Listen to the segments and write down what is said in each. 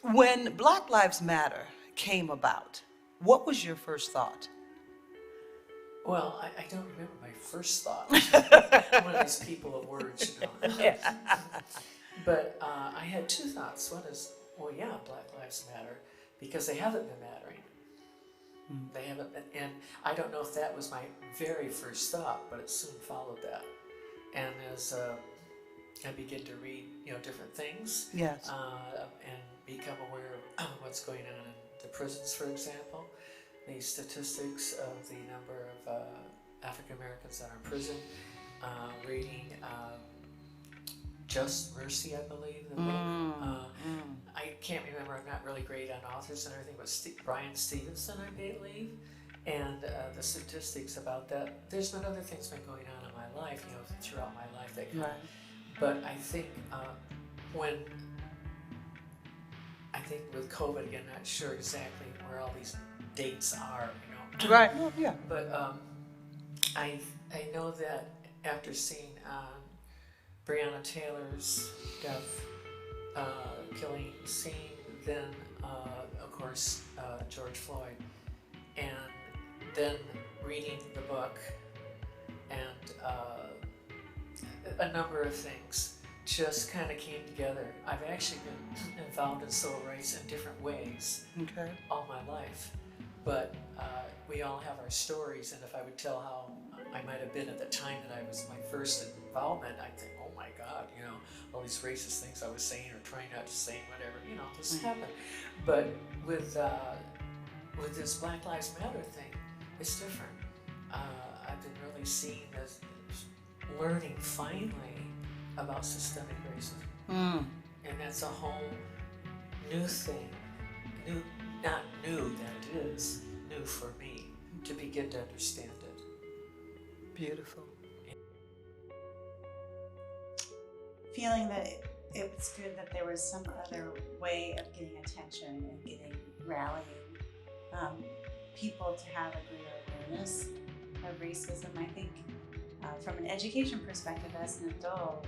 When Black Lives Matter came about, what was your first thought? Well, I don't remember my first thought. I'm one of these people of words, you know. But I had two thoughts. One is, well, yeah, Black Lives Matter, because they haven't been mattering. They haven't been, and I don't know if that was my very first thought, but it soon followed that. And as I begin to read, different things, Yes. and become aware of what's going on in the prisons, for example, the statistics of the number of African Americans that are in prison, reading Just Mercy, I believe, the book. I can't remember, I'm not really great on authors and everything, but Brian Stevenson, I believe, and the statistics about that. There's been other things been going on in my life, throughout my life that kind of, but I think with COVID again, not sure exactly where all these dates are, Right. Well, yeah. But I know that after seeing Breonna Taylor's death, killing scene, then of course George Floyd, and then reading the book and a number of things just kind of came together. I've actually been involved in civil rights in different ways all my life, but we all have our stories, and if I would tell how I might have been at the time that I was my first involvement, I'd think, oh my God, all these racist things I was saying or trying not to say, whatever, this happened. But with this Black Lives Matter thing, it's different. I've been really seeing this, learning finally about systemic racism. And that's a whole new thing, not new that it is, new for me to begin to understand it. Beautiful. Feeling that it was good that there was some other way of getting attention and getting rallying people to have a greater awareness of racism. I think from an education perspective, as an adult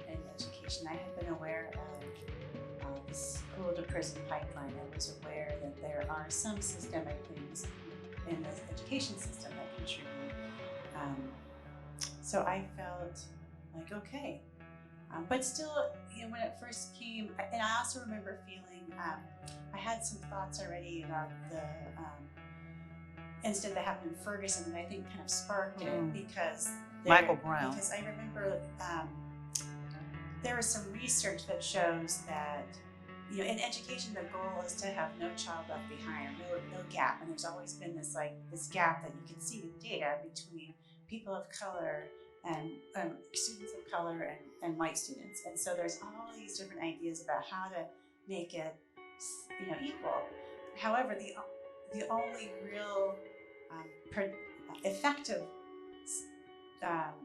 in education, I have been aware of the school to prison pipeline. I was aware that there are some systemic things in the education system that contribute. So I felt like, okay. But still, when it first came, and I also remember feeling, I had some thoughts already about the incident that happened in Ferguson, and I think kind of sparked it because Michael Brown. Because I remember there was some research that shows that in education the goal is to have no child left behind, no gap, and there's always been this gap that you can see in data between people of color and students of color and white students, and so there's all these different ideas about how to make it equal. However, the only real effective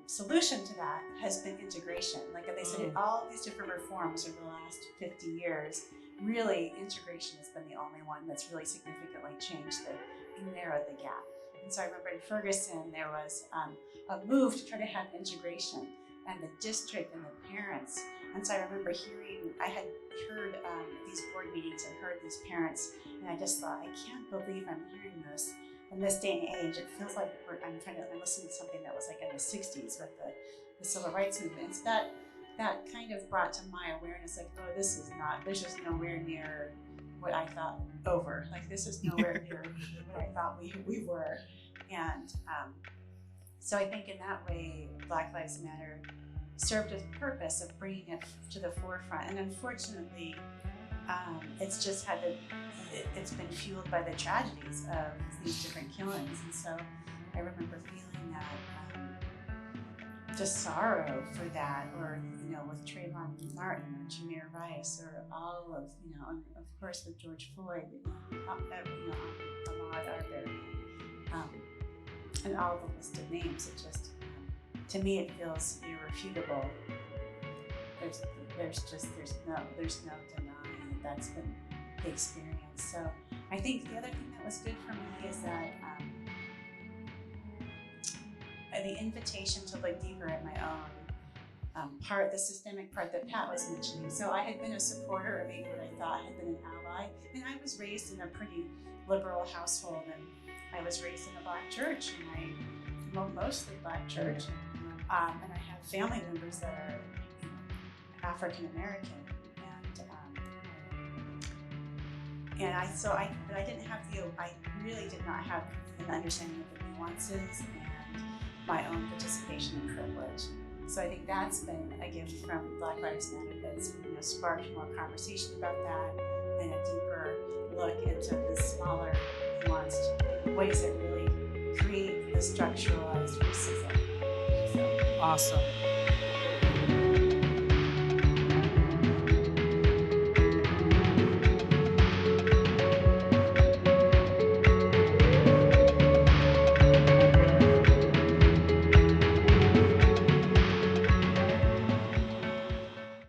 solution to that has been integration. Like they said, all of these different reforms over the last 50 years, really integration has been the only one that's really significantly changed and narrowed the gap. And so I remember in Ferguson, there was a move to try to have integration, and the district and the parents. And so I remember I had heard these board meetings and heard these parents, and I just thought, I can't believe I'm hearing this in this day and age. It feels like I'm listening to something that was like in the 60s with the civil rights movements. That kind of brought to my awareness, like, oh, this is nowhere near what I thought over. Like, this is nowhere near what I thought we were. And so I think in that way, Black Lives Matter served a purpose of bringing it to the forefront. And unfortunately, it's been fueled by the tragedies of these different killings. And so I remember feeling that just sorrow for that, or with Trayvon Martin or Jameer Rice, or all of and of course with George Floyd, Ahmaud Arbery, and all the listed names. It just, to me, it feels irrefutable. There's no denying that's been the experience. So I think the other thing that was good for me is that the invitation to look deeper at my own part, the systemic part that Pat was mentioning. So I had been a supporter of being what I thought had been an ally, and I was raised in a pretty liberal household, and I was raised in a Black church, mostly Black church, and I have family members that are African American, but I didn't have I really did not have an understanding of the nuances and my own participation and privilege. So I think that's been a gift from Black Lives Matter that's sparked more conversation about that and a deeper look into the smaller, nuanced ways that really create the structuralized racism. So. Awesome.